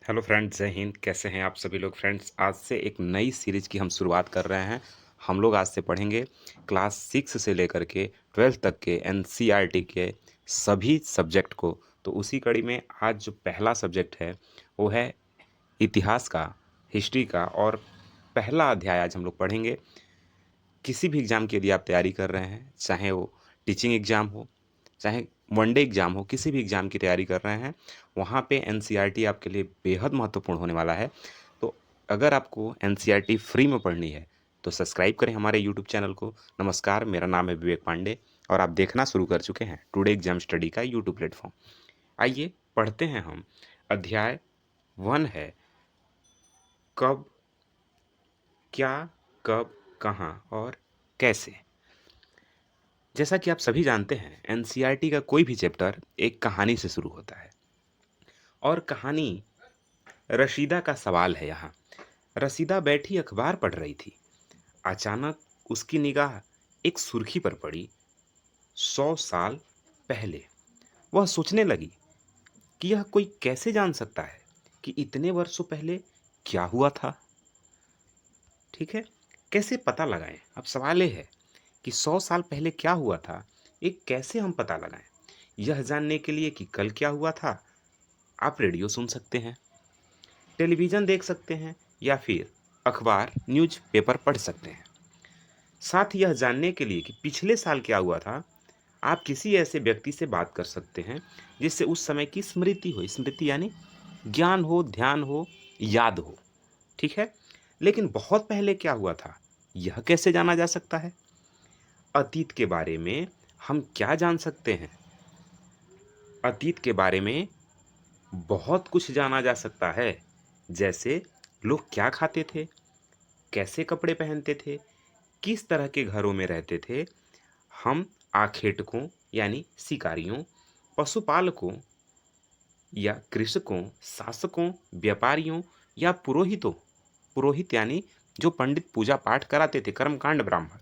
Hello friends, जय हिंद। कैसे हैं आप सभी लोग फ्रेंड्स? आज से एक नई सीरीज की हम शुरुआत कर रहे हैं। हम लोग आज से पढ़ेंगे क्लास 6 से लेकर के 12th तक के एनसीईआरटी के सभी सब्जेक्ट को। तो उसी कड़ी में आज जो पहला सब्जेक्ट है वो है इतिहास का, हिस्ट्री का। और पहला अध्याय आज हम लोग पढ़ेंगे। किसी भी एग्ज़ाम के लिए आप तैयारी कर रहे हैं, चाहे वो टीचिंग एग्ज़ाम हो, चाहे वनडे एग्ज़ाम हो, किसी भी एग्ज़ाम की तैयारी कर रहे हैं, वहाँ पे एनसीईआरटी आपके लिए बेहद महत्वपूर्ण होने वाला है। तो अगर आपको एनसीईआरटी फ्री में पढ़नी है तो सब्सक्राइब करें हमारे यूट्यूब चैनल को। नमस्कार, मेरा नाम है विवेक पांडे और आप देखना शुरू कर चुके हैं टुडे एग्जाम स्टडी का यूट्यूब प्लेटफॉर्म। आइए पढ़ते हैं हम। अध्याय 1 है कब, क्या, कब, कहाँ और कैसे। जैसा कि आप सभी जानते हैं, एनसीईआरटी का कोई भी चैप्टर एक कहानी से शुरू होता है और कहानी रशीदा का सवाल है यहाँ। रशीदा बैठी अखबार पढ़ रही थी। अचानक उसकी निगाह एक सुर्खी पर पड़ी। 100 साल पहले। वह सोचने लगी कि यह कोई कैसे जान सकता है कि इतने वर्षों पहले क्या हुआ था। ठीक है, कैसे पता लगाएं? अब सवाल ये है कि 100 साल पहले क्या हुआ था, ये कैसे हम पता लगाएं? यह जानने के लिए कि कल क्या हुआ था, आप रेडियो सुन सकते हैं, टेलीविज़न देख सकते हैं या फिर अखबार न्यूज़ पेपर पढ़ सकते हैं। साथ ही यह जानने के लिए कि पिछले साल क्या हुआ था, आप किसी ऐसे व्यक्ति से बात कर सकते हैं जिससे उस समय की स्मृति हो। स्मृति यानी ज्ञान हो, ध्यान हो, याद हो। ठीक है, लेकिन बहुत पहले क्या हुआ था, यह कैसे जाना जा सकता है? अतीत के बारे में हम क्या जान सकते हैं? अतीत के बारे में बहुत कुछ जाना जा सकता है। जैसे लोग क्या खाते थे, कैसे कपड़े पहनते थे, किस तरह के घरों में रहते थे। हम आखेटकों यानी शिकारियों, पशुपालकों या कृषकों, शासकों, व्यापारियों या पुरोहितों, पुरोहित यानी जो पंडित पूजा पाठ कराते थे, कर्मकांड ब्राह्मण,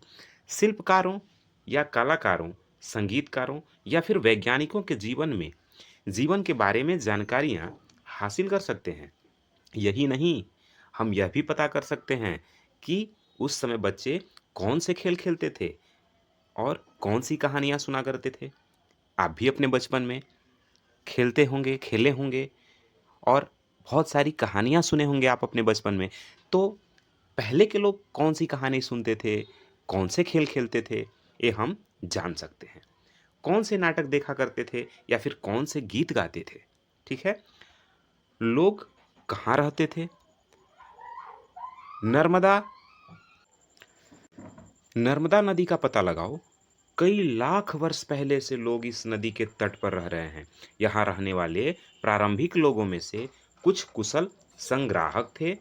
शिल्पकारों या कलाकारों, संगीतकारों या फिर वैज्ञानिकों के जीवन के बारे में जानकारियाँ हासिल कर सकते हैं। यही नहीं, हम यह भी पता कर सकते हैं कि उस समय बच्चे कौन से खेल खेलते थे और कौन सी कहानियाँ सुना करते थे। आप भी अपने बचपन में खेलते होंगे, खेले होंगे और बहुत सारी कहानियाँ सुने होंगे आप अपने बचपन में। तो पहले के लोग कौन सी कहानी सुनते थे, कौन से खेल खेलते थे, ये हम जान सकते हैं। कौन से नाटक देखा करते थे या फिर कौन से गीत गाते थे। ठीक है, लोग कहाँ रहते थे? नर्मदा नर्मदा नदी का पता लगाओ। कई लाख वर्ष पहले से लोग इस नदी के तट पर रह रहे हैं। यहाँ रहने वाले प्रारंभिक लोगों में से कुछ कुशल संग्राहक थे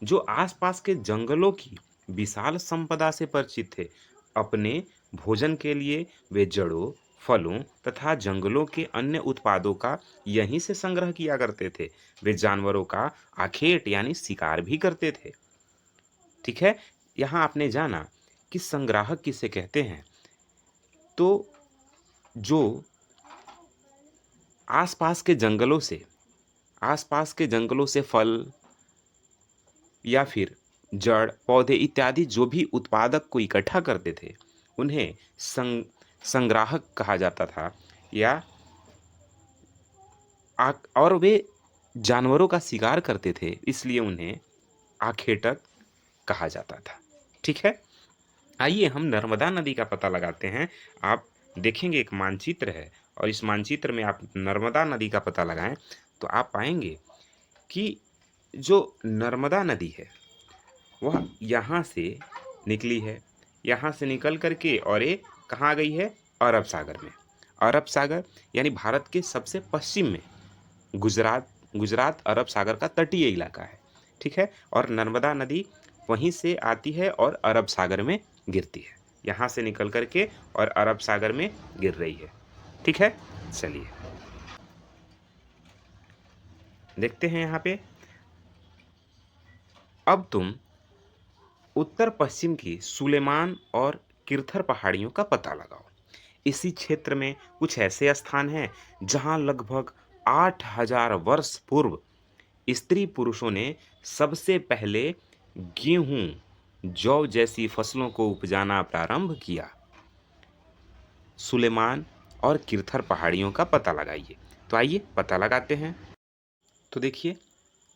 जो आसपास के जंगलों की विशाल संपदा से परिचित थे। अपने भोजन के लिए वे जड़ों, फलों तथा जंगलों के अन्य उत्पादों का यहीं से संग्रह किया करते थे। वे जानवरों का आखेट यानी शिकार भी करते थे। ठीक है, यहाँ आपने जाना कि संग्राहक किसे कहते हैं। तो जो आसपास के जंगलों से फल या फिर जड़, पौधे इत्यादि जो भी उत्पादक को इकट्ठा करते थे, उन्हें संग्राहक कहा जाता था। या और वे जानवरों का शिकार करते थे, इसलिए उन्हें आखेटक कहा जाता था। ठीक है, आइए हम नर्मदा नदी का पता लगाते हैं। आप देखेंगे एक मानचित्र है और इस मानचित्र में आप नर्मदा नदी का पता लगाएं तो आप पाएंगे कि जो नर्मदा नदी है वह यहाँ से निकली है। यहाँ से निकल करके और ये कहाँ गई है? अरब सागर में। अरब सागर यानी भारत के सबसे पश्चिम में गुजरात गुजरात अरब सागर का तटीय इलाका है। ठीक है, और नर्मदा नदी वहीं से आती है और अरब सागर में गिरती है। यहाँ से निकल करके और अरब सागर में गिर रही है। ठीक है, चलिए देखते हैं यहाँ पे। अब तुम उत्तर पश्चिम की सुलेमान और किरथर पहाड़ियों का पता लगाओ। इसी क्षेत्र में कुछ ऐसे स्थान हैं जहां लगभग 8,000 वर्ष पूर्व स्त्री पुरुषों ने सबसे पहले गेहूं, जौ जैसी फसलों को उपजाना प्रारंभ किया। सुलेमान और किरथर पहाड़ियों का पता लगाइए। तो आइए पता लगाते हैं। तो देखिए,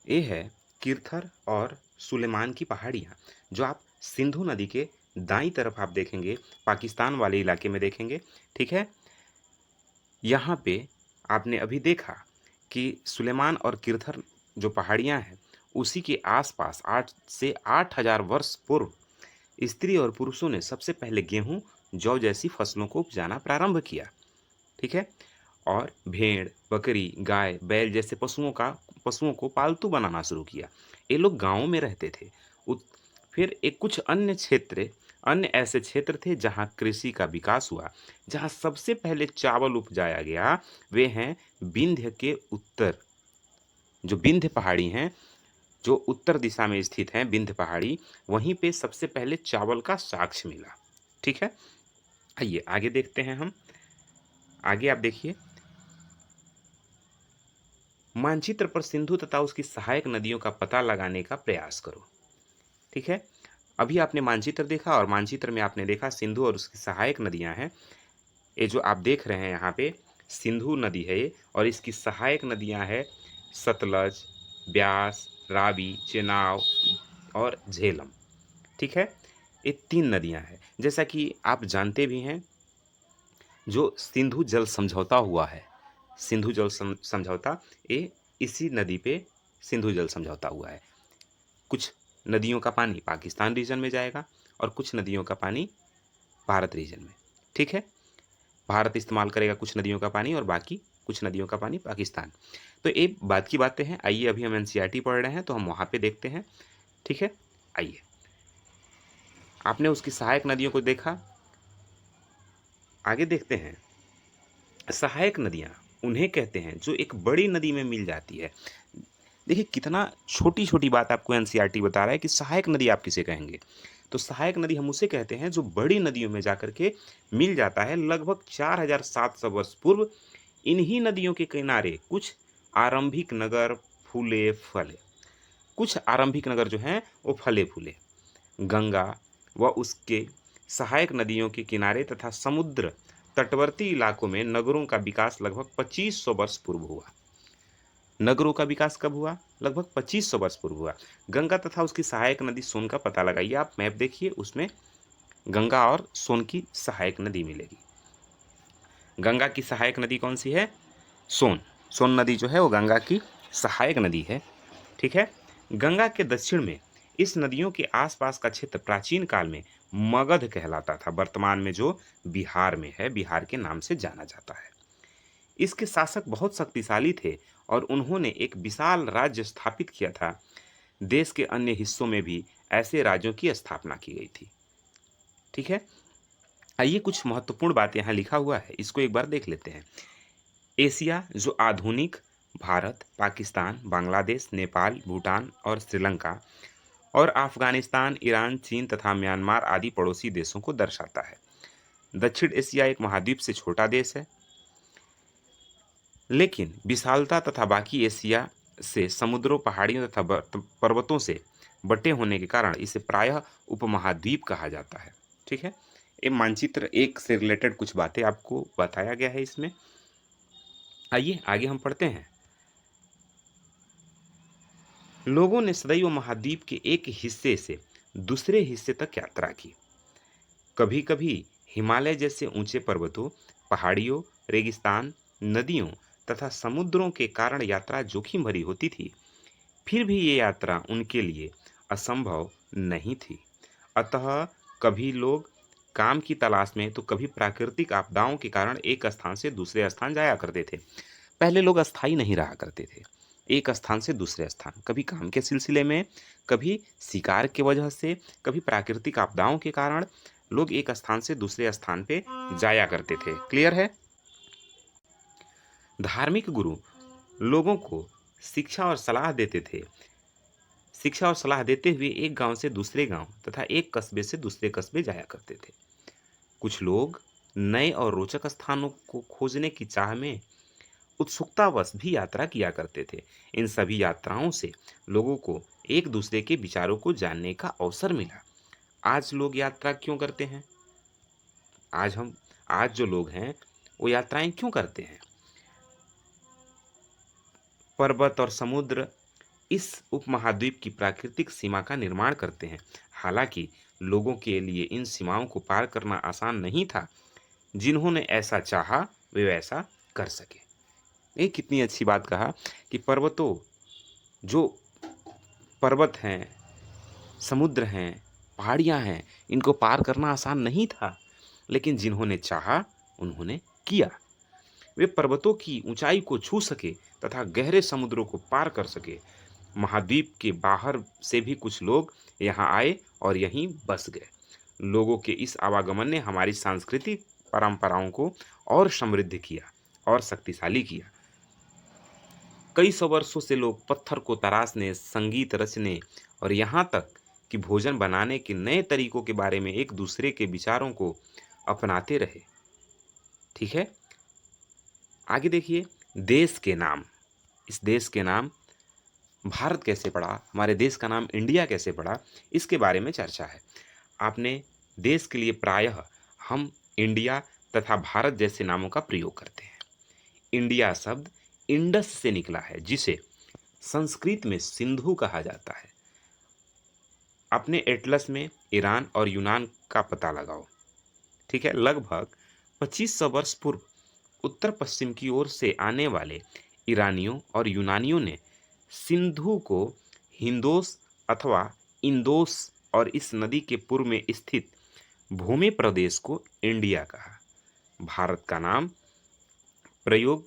ये है किरथर और सुलेमान की पहाड़ियाँ, जो आप सिंधु नदी के दाईं तरफ आप देखेंगे, पाकिस्तान वाले इलाके में देखेंगे। ठीक है, यहाँ पे आपने अभी देखा कि सुलेमान और किरथर जो पहाड़ियाँ हैं, उसी के आसपास 8 से 8000 वर्ष पूर्व स्त्री और पुरुषों ने सबसे पहले गेहूं, जौ जैसी फसलों को उपजाना प्रारंभ किया। ठीक है, और भेड़, बकरी, गाय, बैल जैसे पशुओं को पालतू बनाना शुरू किया। ये लोग गाँवों में रहते थे। उत फिर एक कुछ अन्य ऐसे क्षेत्र थे जहाँ कृषि का विकास हुआ। जहाँ सबसे पहले चावल उपजाया गया, वे हैं विंध्य के उत्तर, जो विंध्य पहाड़ी हैं, जो उत्तर दिशा में स्थित हैं विंध्य पहाड़ी, वहीं पे सबसे पहले चावल का साक्ष्य मिला। ठीक है, आइए आगे देखते हैं हम। आगे आप देखिए, मानचित्र पर सिंधु तथा उसकी सहायक नदियों का पता लगाने का प्रयास करो। ठीक है, अभी आपने मानचित्र देखा और मानचित्र में आपने देखा सिंधु और उसकी सहायक नदियां हैं। ये जो आप देख रहे हैं यहाँ पे, सिंधु नदी है ये, और इसकी सहायक नदियां हैं सतलज, ब्यास, रावी, चेनाब और झेलम। ठीक है, ये 3 नदियां हैं। जैसा कि आप जानते भी हैं, जो सिंधु जल समझौता हुआ है, सिंधु जल समझौता, ये इसी नदी पे सिंधु जल समझौता हुआ है। कुछ नदियों का पानी पाकिस्तान रीजन में जाएगा और कुछ नदियों का पानी भारत रीजन में। ठीक है, भारत इस्तेमाल करेगा कुछ नदियों का पानी और बाकी कुछ नदियों का पानी पाकिस्तान। तो ये बात की बातें हैं। आइए, अभी हम एनसीईआरटी पढ़ रहे हैं तो हम वहाँ पे देखते हैं। ठीक है, आइए, आपने उसकी सहायक नदियों को देखा, आगे देखते हैं। सहायक नदियाँ उन्हें कहते हैं जो एक बड़ी नदी में मिल जाती है। देखिए कितना छोटी-छोटी बात आपको एनसीईआरटी बता रहा है कि सहायक नदी आप किसे कहेंगे। तो सहायक नदी हम उसे कहते हैं जो बड़ी नदियों में जाकर के मिल जाता है। लगभग 4700 वर्ष पूर्व इन्हीं नदियों के किनारे आरंभिक नगर फूले-फले कुछ आरंभिक नगर जो हैं वो फले-फूले। गंगा व उसके सहायक नदियों के किनारे तथा समुद्र तटवर्ती इलाकों में नगरों का विकास लगभग 2500 वर्ष पूर्व हुआ। नगरों का विकास कब हुआ? लगभग 2500 वर्ष पूर्व हुआ। गंगा तथा उसकी सहायक नदी सोन का पता लगाइए। आप मैप देखिए, उसमें गंगा और सोन की सहायक नदी मिलेगी। गंगा की सहायक नदी कौन सी है? सोन। सोन नदी जो है वो गंगा की सहायक नदी है। ठीक है, गंगा के दक्षिण में इस नदियों के आसपास का क्षेत्र प्राचीन काल में मगध कहलाता था। वर्तमान में जो बिहार में है, बिहार के नाम से जाना जाता है। इसके शासक बहुत शक्तिशाली थे और उन्होंने एक विशाल राज्य स्थापित किया था। देश के अन्य हिस्सों में भी ऐसे राज्यों की स्थापना की गई थी। ठीक है, आइए कुछ महत्वपूर्ण बात यहाँ लिखा हुआ है, इसको एक बार देख लेते हैं। एशिया जो आधुनिक भारत, पाकिस्तान, बांग्लादेश, नेपाल, भूटान और श्रीलंका और अफगानिस्तान, ईरान, चीन तथा म्यांमार आदि पड़ोसी देशों को दर्शाता है। दक्षिण एशिया एक महाद्वीप से छोटा देश है, लेकिन विशालता तथा बाकी एशिया से समुद्रों, पहाड़ियों तथा पर्वतों से बटे होने के कारण इसे प्रायः उपमहाद्वीप कहा जाता है। ठीक है, ये मानचित्र एक से रिलेटेड कुछ बातें आपको बताया गया है इसमें। आइए आगे हम पढ़ते हैं। लोगों ने सदैव महाद्वीप के एक हिस्से से दूसरे हिस्से तक यात्रा की। कभी कभी हिमालय जैसे ऊंचे पर्वतों, पहाड़ियों, रेगिस्तान, नदियों तथा समुद्रों के कारण यात्रा जोखिम भरी होती थी। फिर भी ये यात्रा उनके लिए असंभव नहीं थी। अतः कभी लोग काम की तलाश में तो कभी प्राकृतिक आपदाओं के कारण एक स्थान से दूसरे स्थान जाया करते थे। पहले लोग अस्थायी नहीं रहा करते थे, एक स्थान से दूसरे स्थान, कभी काम के सिलसिले में, कभी शिकार की वजह से, कभी प्राकृतिक आपदाओं के कारण लोग एक स्थान से दूसरे स्थान पे जाया करते थे। क्लियर है? धार्मिक गुरु लोगों को शिक्षा और सलाह देते थे। शिक्षा और सलाह देते हुए एक गांव से दूसरे गांव तथा एक कस्बे से दूसरे कस्बे जाया करते थे। कुछ लोग नए और रोचक स्थानों को खोजने की चाह में उत्सुकतावश भी यात्रा किया करते थे। इन सभी यात्राओं से लोगों को एक दूसरे के विचारों को जानने का अवसर मिला। आज लोग यात्रा क्यों करते हैं? आज हम आज जो लोग हैं वो यात्राएं क्यों करते हैं? पर्वत और समुद्र इस उपमहाद्वीप की प्राकृतिक सीमा का निर्माण करते हैं। हालांकि लोगों के लिए इन सीमाओं को पार करना आसान नहीं था। जिन्होंने ऐसा चाहा वे वैसा कर सके। ये कितनी अच्छी बात कहा कि जो पर्वत हैं, समुद्र हैं, पहाड़ियाँ हैं, इनको पार करना आसान नहीं था, लेकिन जिन्होंने चाहा उन्होंने किया। वे पर्वतों की ऊंचाई को छू सके तथा गहरे समुद्रों को पार कर सके। महाद्वीप के बाहर से भी कुछ लोग यहाँ आए और यहीं बस गए। लोगों के इस आवागमन ने हमारी सांस्कृतिक परंपराओं को और समृद्ध किया और शक्तिशाली किया। कई सौ वर्षों से लोग पत्थर को तराशने, संगीत रचने और यहाँ तक कि भोजन बनाने के नए तरीकों के बारे में एक दूसरे के विचारों को अपनाते रहे। ठीक है, आगे देखिए, देश के नाम। इस देश के नाम भारत कैसे पड़ा, हमारे देश का नाम इंडिया कैसे पड़ा, इसके बारे में चर्चा है। आपने देश के लिए प्रायः हम इंडिया तथा भारत जैसे नामों का प्रयोग करते हैं। इंडिया शब्द इंडस से निकला है, जिसे संस्कृत में सिंधु कहा जाता है। अपने एटलस में ईरान और यूनान का पता लगाओ। ठीक है, लगभग 2500 वर्ष पूर्व उत्तर पश्चिम की ओर से आने वाले ईरानियों और यूनानियों ने सिंधु को हिंदोस अथवा इंदोस और इस नदी के पूर्व में स्थित भूमि प्रदेश को इंडिया कहा। भारत का नाम प्रयोग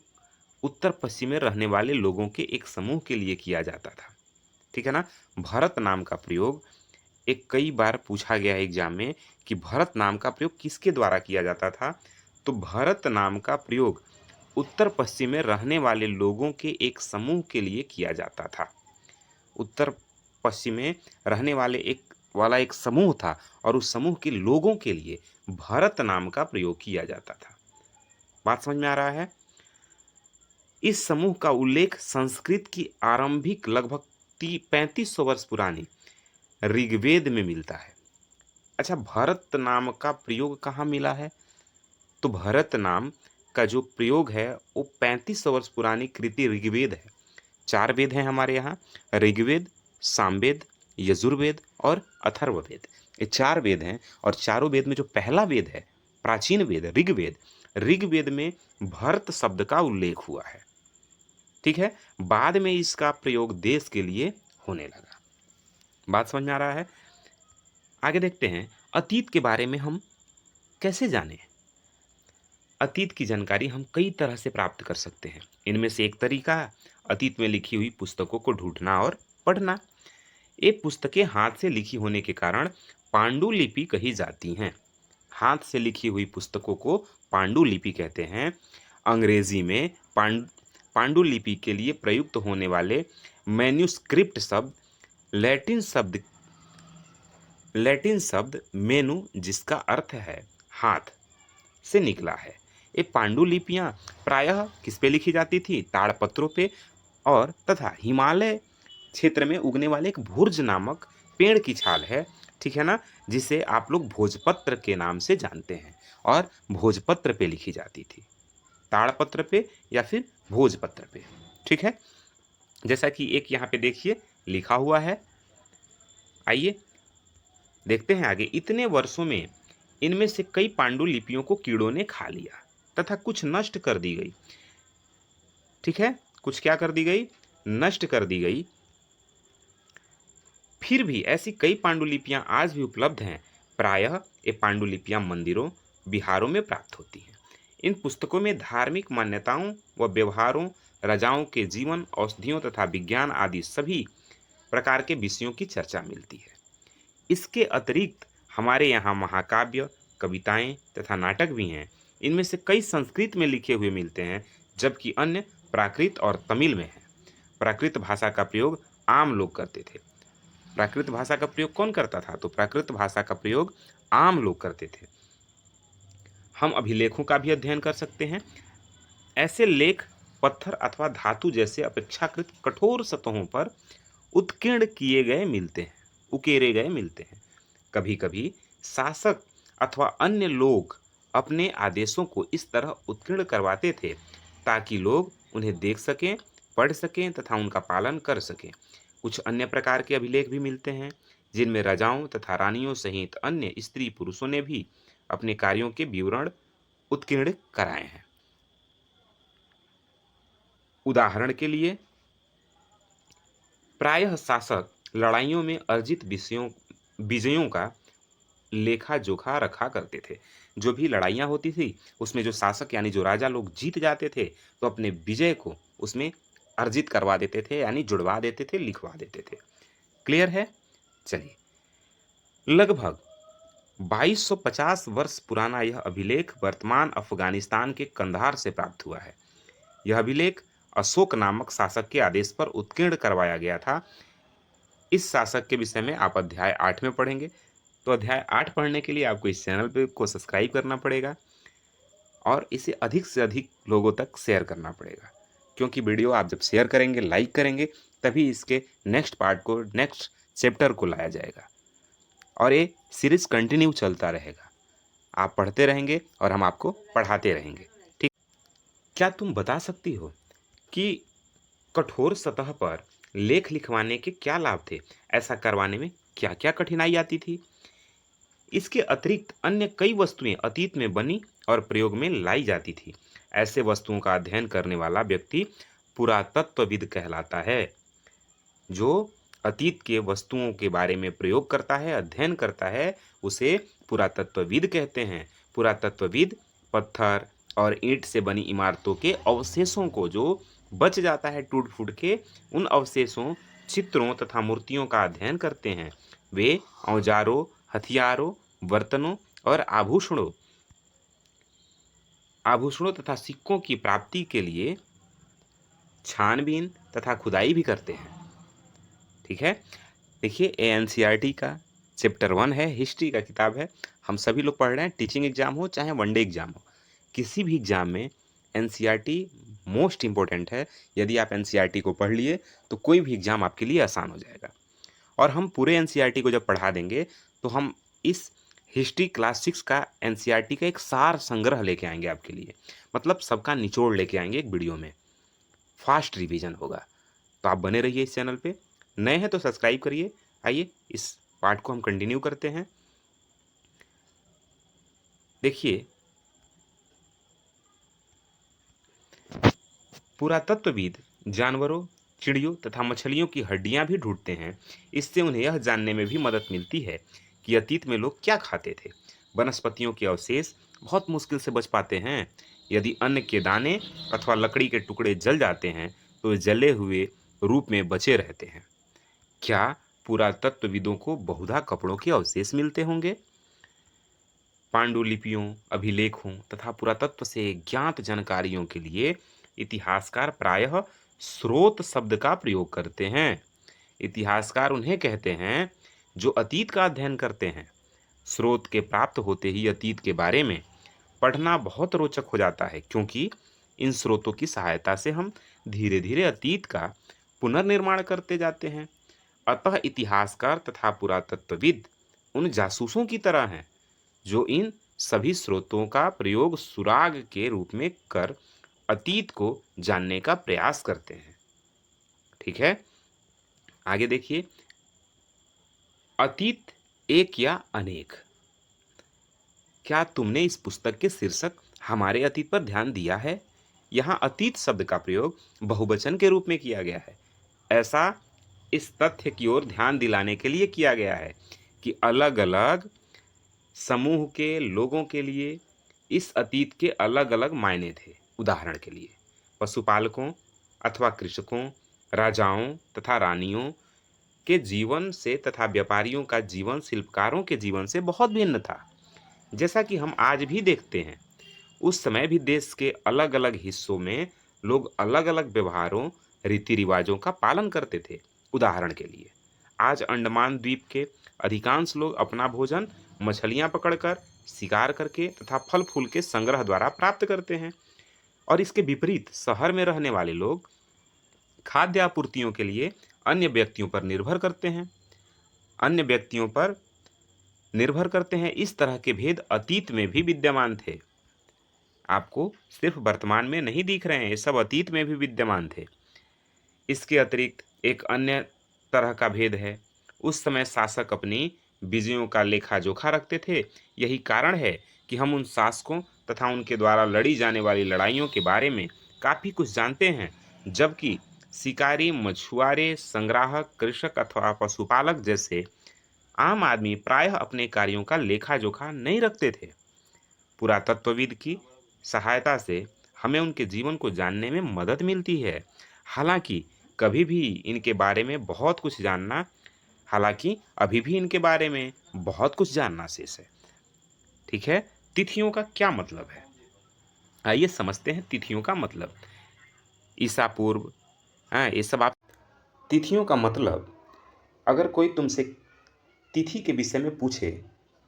उत्तर पश्चिम में रहने वाले लोगों के एक समूह के लिए किया जाता था। ठीक है ना। भरत नाम का प्रयोग एक कई बार पूछा गया है एग्जाम में कि भरत नाम का प्रयोग किसके द्वारा किया जाता था। तो भरत नाम का प्रयोग उत्तर पश्चिम में रहने वाले लोगों के एक समूह के लिए किया जाता था। उत्तर पश्चिम में रहने वाला एक समूह था और उस समूह के लोगों के लिए भरत नाम का प्रयोग किया जाता था। बात समझ में आ रहा है। इस समूह का उल्लेख संस्कृत की आरंभिक लगभग 3500 वर्ष पुरानी ऋग्वेद में मिलता है। अच्छा, भरत नाम का प्रयोग कहाँ मिला है? तो भरत नाम का जो प्रयोग है वो 3500 वर्ष पुरानी कृति ऋग्वेद है। 4 वेद हैं हमारे यहाँ, ऋग्वेद, सामवेद, यजुर्वेद और अथर्ववेद। ये 4 वेद हैं और चारों वेद में जो पहला वेद है, प्राचीन वेद ऋग्वेद में भरत शब्द का उल्लेख हुआ है। ठीक है, बाद में इसका प्रयोग देश के लिए होने लगा। बात समझ में आ रहा है। आगे देखते हैं, अतीत के बारे में हम कैसे जानें। अतीत की जानकारी हम कई तरह से प्राप्त कर सकते हैं। इनमें से एक तरीका अतीत में लिखी हुई पुस्तकों को ढूंढना और पढ़ना। ये पुस्तकें हाथ से लिखी होने के कारण पांडुलिपि कही जाती हैं। हाथ से लिखी हुई पुस्तकों को पांडुलिपि कहते हैं। अंग्रेजी में पांडुलिपि के लिए प्रयुक्त होने वाले मैन्युस्क्रिप्ट शब्द लैटिन शब्द मेनु, जिसका अर्थ है हाथ, से निकला है। ये पांडुलिपियां प्रायः किस पे लिखी जाती थी? ताड़पत्रों पे और तथा हिमालय क्षेत्र में उगने वाले एक भुर्ज नामक पेड़ की छाल है। ठीक है ना, जिसे आप लोग भोजपत्र के नाम से जानते हैं और भोजपत्र पे लिखी जाती थी, ताड़पत्र पे या फिर भोजपत्र पे। ठीक है, जैसा कि एक यहाँ पे देखिए लिखा हुआ है। आइए देखते हैं आगे। इतने वर्षों में इनमें से कई पांडुलिपियों को कीड़ों ने खा लिया तथा कुछ नष्ट कर दी गई। ठीक है, कुछ क्या कर दी गई? नष्ट कर दी गई। फिर भी ऐसी कई पांडुलिपियां आज भी उपलब्ध हैं। प्रायः ये पांडुलिपियां मंदिरों, विहारों में प्राप्त होती हैं। इन पुस्तकों में धार्मिक मान्यताओं व व्यवहारों, राजाओं के जीवन, औषधियों तथा विज्ञान आदि सभी प्रकार के विषयों की चर्चा मिलती है। इसके अतिरिक्त हमारे यहाँ महाकाव्य, कविताएं तथा नाटक भी हैं। इनमें से कई संस्कृत में लिखे हुए मिलते हैं, जबकि अन्य प्राकृत और तमिल में हैं। प्राकृत भाषा का प्रयोग आम लोग करते थे। प्राकृत भाषा का प्रयोग कौन करता था? तो प्राकृत भाषा का प्रयोग आम लोग करते थे। हम अभिलेखों का भी अध्ययन कर सकते हैं। ऐसे लेख पत्थर अथवा धातु जैसे अपेक्षाकृत कठोर सतहों पर उत्कीर्ण किए गए मिलते हैं, उकेरे गए मिलते हैं। कभी कभी शासक अथवा अन्य लोग अपने आदेशों को इस तरह उत्कीर्ण करवाते थे ताकि लोग उन्हें देख सकें, पढ़ सकें तथा उनका पालन कर सकें। कुछ अन्य प्रकार के अभिलेख भी मिलते हैं जिनमें राजाओं तथा रानियों सहित अन्य स्त्री पुरुषों ने भी अपने कार्यों के विवरण उत्कीर्ण कराए हैं। उदाहरण के लिए, प्रायः शासक लड़ाइयों में अर्जित विजयों का लेखा जोखा रखा करते थे। जो भी लड़ाइयाँ होती थी उसमें जो शासक यानी जो राजा लोग जीत जाते थे तो अपने विजय को उसमें अर्जित करवा देते थे, यानी जुड़वा देते थे, लिखवा देते थे। क्लियर है? चलिए, लगभग 2250 वर्ष पुराना यह अभिलेख वर्तमान अफगानिस्तान के कंधार से प्राप्त हुआ है। यह अभिलेख अशोक नामक शासक के आदेश पर उत्कीर्ण करवाया गया था। इस शासक के विषय में आप अध्याय 8 में पढ़ेंगे। तो अध्याय 8 पढ़ने के लिए आपको इस चैनल पे को सब्सक्राइब करना पड़ेगा और इसे अधिक से अधिक लोगों तक शेयर करना पड़ेगा, क्योंकि वीडियो आप जब शेयर करेंगे, लाइक करेंगे, तभी इसके नेक्स्ट पार्ट को, नेक्स्ट चैप्टर को लाया जाएगा और ये सीरीज कंटिन्यू चलता रहेगा। आप पढ़ते रहेंगे और हम आपको पढ़ाते रहेंगे। ठीक? क्या तुम बता सकती हो कि कठोर सतह पर लेख लिखवाने के क्या लाभ थे? ऐसा करवाने में क्या क्या कठिनाई आती थी? इसके अतिरिक्त अन्य कई वस्तुएं अतीत में बनी और प्रयोग में लाई जाती थी। ऐसे वस्तुओं का अध्ययन करने वाला व्यक्ति पुरातत्वविद कहलाता है। जो अतीत के वस्तुओं के बारे में प्रयोग करता है, अध्ययन करता है, उसे पुरातत्वविद कहते हैं। पुरातत्वविद पत्थर और ईंट से बनी इमारतों के अवशेषों को, जो बच जाता है टूट फूट के, उन अवशेषों, चित्रों तथा मूर्तियों का अध्ययन करते हैं। वे औजारों, हथियारों, बर्तनों और आभूषणों तथा सिक्कों की प्राप्ति के लिए छानबीन तथा खुदाई भी करते हैं। ठीक है? देखिए, एनसीईआरटी का चैप्टर 1 है, हिस्ट्री का किताब है। हम सभी लोग पढ़ रहे हैं, टीचिंग एग्जाम हो चाहे वनडे एग्जाम हो, किसी भी एग्जाम में एनसीईआरटी मोस्ट इम्पोर्टेंट है। यदि आप एनसीईआरटी को पढ़ लिए तो कोई भी एग्जाम आपके लिए आसान हो जाएगा। और हम पूरे एनसीईआरटी को जब पढ़ा देंगे तो हम इस हिस्ट्री क्लास 6 का एनसीईआरटी का एक सार संग्रह लेके आएंगे आपके लिए, मतलब सबका निचोड़ लेके आएंगे एक वीडियो में। फास्ट रिवीजन होगा। तो आप बने रहिए इस चैनल पे। नए हैं तो सब्सक्राइब करिए। आइए इस पार्ट को हम कंटिन्यू करते हैं। देखिए, पुरातत्वविद जानवरों, चिड़ियों तथा मछलियों की हड्डियां भी ढूंढते हैं। इससे उन्हें यह जानने में भी मदद मिलती है कि अतीत में लोग क्या खाते थे। वनस्पतियों के अवशेष बहुत मुश्किल से बच पाते हैं। यदि अन्न के दाने अथवा लकड़ी के टुकड़े जल जाते हैं तो वे जले हुए रूप में बचे रहते हैं। क्या पुरातत्वविदों को बहुधा कपड़ों के अवशेष मिलते होंगे? पांडुलिपियों, अभिलेखों तथा पुरातत्व से ज्ञात जानकारियों के लिए इतिहासकार प्रायः स्रोत शब्द का प्रयोग करते हैं। इतिहासकार उन्हें कहते हैं जो अतीत का अध्ययन करते हैं। स्रोत के प्राप्त होते ही अतीत के बारे में पढ़ना बहुत रोचक हो जाता है, क्योंकि इन स्रोतों की सहायता से हम धीरे धीरे अतीत का पुनर्निर्माण करते जाते हैं। अतः इतिहासकार तथा पुरातत्वविद उन जासूसों की तरह हैं जो इन सभी स्रोतों का प्रयोग सुराग के रूप में कर अतीत को जानने का प्रयास करते हैं। ठीक है? आगे देखिए, अतीत एक या अनेक। क्या तुमने इस पुस्तक के शीर्षक हमारे अतीत पर ध्यान दिया है? यहाँ अतीत शब्द का प्रयोग बहुवचन के रूप में किया गया है। ऐसा इस तथ्य की ओर ध्यान दिलाने के लिए किया गया है कि अलग अलग समूह के लोगों के लिए इस अतीत के अलग अलग मायने थे। उदाहरण के लिए, पशुपालकों अथवा कृषकों, राजाओं तथा रानियों के जीवन से तथा व्यापारियों का जीवन शिल्पकारों के जीवन से बहुत भिन्न था। जैसा कि हम आज भी देखते हैं, उस समय भी देश के अलग अलग हिस्सों में लोग अलग अलग व्यवहारों, रीति रिवाजों का पालन करते थे। उदाहरण के लिए, आज अंडमान द्वीप के अधिकांश लोग अपना भोजन मछलियां पकड़कर, शिकार करके तथा फल फूल के संग्रह द्वारा प्राप्त करते हैं। और इसके विपरीत शहर में रहने वाले लोग खाद्य आपूर्तियों के लिए अन्य व्यक्तियों पर निर्भर करते हैं। अन्य व्यक्तियों पर निर्भर करते हैं। इस तरह के भेद अतीत में भी विद्यमान थे। आपको सिर्फ वर्तमान में नहीं दिख रहे हैं, ये सब अतीत में भी विद्यमान थे। इसके अतिरिक्त एक अन्य तरह का भेद है। उस समय शासक अपनी विजयों का लेखा जोखा रखते थे। यही कारण है कि हम उन शासकों तथा उनके द्वारा लड़ी जाने वाली लड़ाइयों के बारे में काफ़ी कुछ जानते हैं, जबकि शिकारी, मछुआरे, संग्राहक, कृषक अथवा पशुपालक जैसे आम आदमी प्रायः अपने कार्यों का लेखा जोखा नहीं रखते थे। पुरातत्वविद की सहायता से हमें उनके जीवन को जानने में मदद मिलती है। हालांकि कभी भी इनके बारे में बहुत कुछ जानना हालांकि अभी भी इनके बारे में बहुत कुछ जानना शेष है। ठीक है, तिथियों का क्या मतलब है? आइए समझते हैं तिथियों का मतलब। ईसा पूर्व, हाँ ये सब आप तिथियों का मतलब, अगर कोई तुमसे तिथि के विषय में पूछे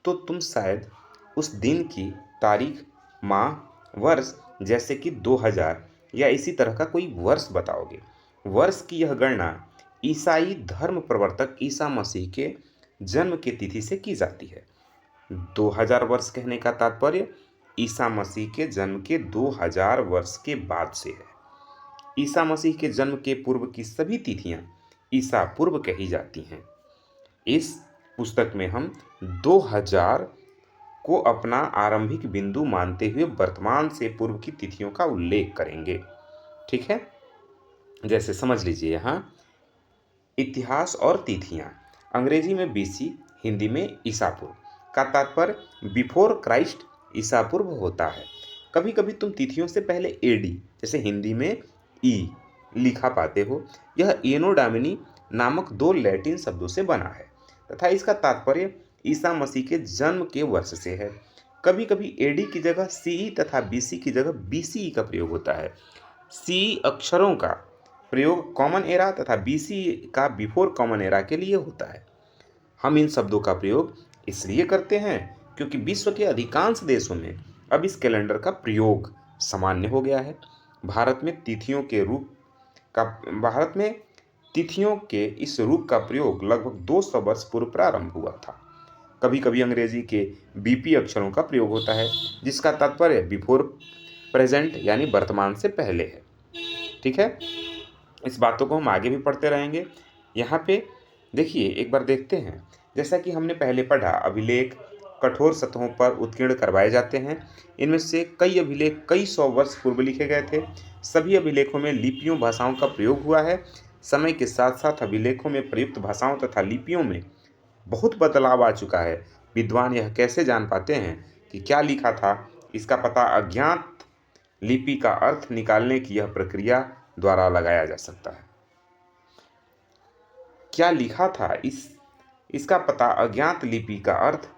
तो तुम शायद उस दिन की तारीख, माह, वर्ष, जैसे कि 2000 या इसी तरह का कोई वर्ष बताओगे। वर्ष की यह गणना ईसाई धर्म प्रवर्तक ईसा मसीह के जन्म की तिथि से की जाती है। 2000 वर्ष कहने का तात्पर्य ईसा मसीह के जन्म के 2000 वर्ष के बाद से है। ईसा मसीह के जन्म के पूर्व की सभी तिथियां ईसा पूर्व कही जाती हैं। इस पुस्तक में हम 2000 को अपना आरंभिक बिंदु मानते हुए वर्तमान से पूर्व की तिथियों का उल्लेख करेंगे। ठीक है, जैसे समझ लीजिए यहाँ इतिहास और तिथियां। अंग्रेजी में बीसी, हिंदी में ईसा पूर्व का तात्पर्य बिफोर क्राइस्ट, ईसा पूर्व होता है। कभी कभी तुम तिथियों से पहले एडी, जैसे हिंदी में ई लिखा पाते हो। यह एनो डामिनी नामक दो लैटिन शब्दों से बना है तथा इसका तात्पर्य ईसा मसीह के जन्म के वर्ष से है। कभी कभी एडी की जगह सीई तथा बीसी की जगह बीसीई का प्रयोग होता है। सीई अक्षरों का प्रयोग कॉमन एरा तथा बीसी का बिफोर कॉमन एरा के लिए होता है। हम इन शब्दों का प्रयोग इसलिए करते हैं क्योंकि विश्व के अधिकांश देशों में अब इस कैलेंडर का प्रयोग सामान्य हो गया है। भारत में तिथियों के इस रूप का प्रयोग लगभग 200 वर्ष पूर्व प्रारंभ हुआ था। कभी कभी अंग्रेजी के बीपी अक्षरों का प्रयोग होता है जिसका तात्पर्य बिफोर प्रेजेंट यानी वर्तमान से पहले है। ठीक है, इस बातों को हम आगे भी पढ़ते रहेंगे। यहाँ पे देखिए, एक बार देखते हैं। जैसा कि हमने पहले पढ़ा, अभिलेख कठोर सतहों पर उत्कीर्ण करवाए जाते हैं। इनमें से कई अभिलेख कई सौ वर्ष पूर्व लिखे गए थे। सभी अभिलेखों में लिपियों भाषाओं का प्रयोग हुआ है। समय के साथ साथ अभिलेखों में प्रयुक्त भाषाओं तथा लिपियों में बहुत बदलाव आ चुका है। विद्वान यह कैसे जान पाते हैं कि क्या लिखा था? इसका पता अज्ञात लिपि का अर्थ निकालने की यह प्रक्रिया द्वारा लगाया जा सकता है। क्या लिखा था, इसका पता अज्ञात लिपि का अर्थ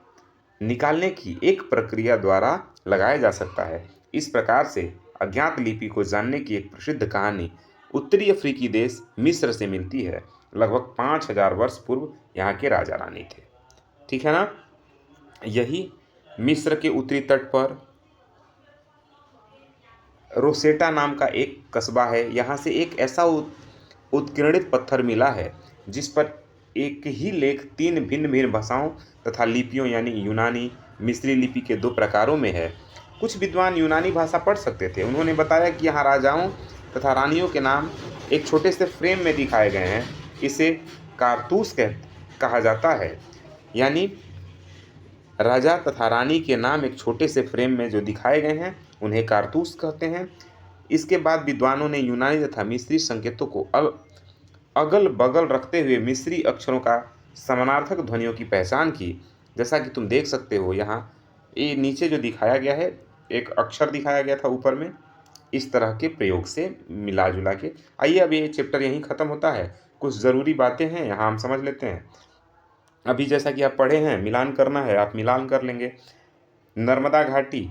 निकालने की एक प्रक्रिया द्वारा लगाया जा सकता है। इस प्रकार से अज्ञात लिपि को जानने की एक प्रसिद्ध कहानी उत्तरी अफ्रीकी देश मिस्र से मिलती है। लगभग 5000 वर्ष पूर्व यहाँ के राजा रानी थे। ठीक है ना? यही मिस्र के उत्तरी तट पर रोसेटा नाम का एक कस्बा है। यहाँ से एक ऐसा उत्कीर्णित पत्थर मिला है जिस पर एक ही लेख 3 भिन्न भिन्न भाषाओं तथा लिपियों यानी यूनानी, मिस्री लिपि के 2 प्रकारों में है। कुछ विद्वान यूनानी भाषा पढ़ सकते थे। उन्होंने बताया कि यहाँ राजाओं तथा रानियों के नाम एक छोटे से फ्रेम में दिखाए गए हैं। इसे कारतूस कहा जाता है, यानी राजा तथा रानी के नाम एक छोटे से फ्रेम में जो दिखाए गए हैं उन्हें कारतूस कहते हैं। इसके बाद विद्वानों ने यूनानी तथा मिस्री संकेतों को अगल बगल रखते हुए मिस्री अक्षरों का समानार्थक ध्वनियों की पहचान की। जैसा कि तुम देख सकते हो, यहाँ ये नीचे जो दिखाया गया है, एक अक्षर दिखाया गया था ऊपर में, इस तरह के प्रयोग से मिला जुला के। आइए, अब ये चैप्टर यहीं ख़त्म होता है। कुछ ज़रूरी बातें हैं यहाँ हम समझ लेते हैं। अभी जैसा कि आप पढ़े हैं, मिलान करना है, आप मिलान कर लेंगे। नर्मदा घाटी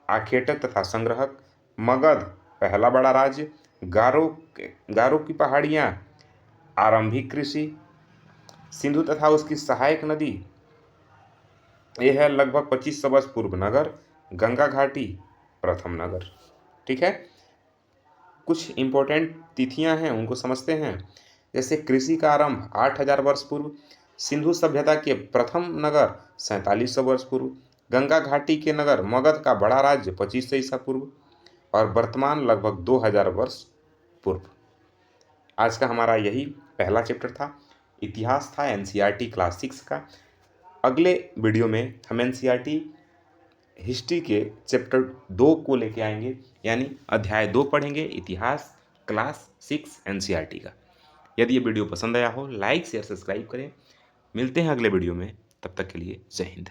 आखेटक तथा संग्रहक, मगध पहला बड़ा राज्य, गारो की पहाड़ियाँ आरंभिक कृषि, सिंधु तथा उसकी सहायक नदी यह है लगभग 2500 वर्ष पूर्व नगर, गंगा घाटी प्रथम नगर। ठीक है, कुछ इम्पोर्टेंट तिथियां हैं उनको समझते हैं। जैसे कृषि का आरंभ 8000 वर्ष पूर्व, सिंधु सभ्यता के प्रथम नगर 4700 वर्ष पूर्व, गंगा घाटी के नगर मगध का बड़ा राज्य 2500 ईसा पूर्व और वर्तमान लगभग 2000 वर्ष पूर्व। आज का हमारा यही पहला चैप्टर था, इतिहास था एनसीईआरटी क्लास 6 का। अगले वीडियो में हम एनसीईआरटी हिस्ट्री के चैप्टर 2 को लेके आएंगे, यानी अध्याय 2 पढ़ेंगे, इतिहास क्लास 6 एनसीईआरटी का। यदि ये वीडियो पसंद आया हो लाइक शेयर सब्सक्राइब करें। मिलते हैं अगले वीडियो में, तब तक के लिए जय हिंद।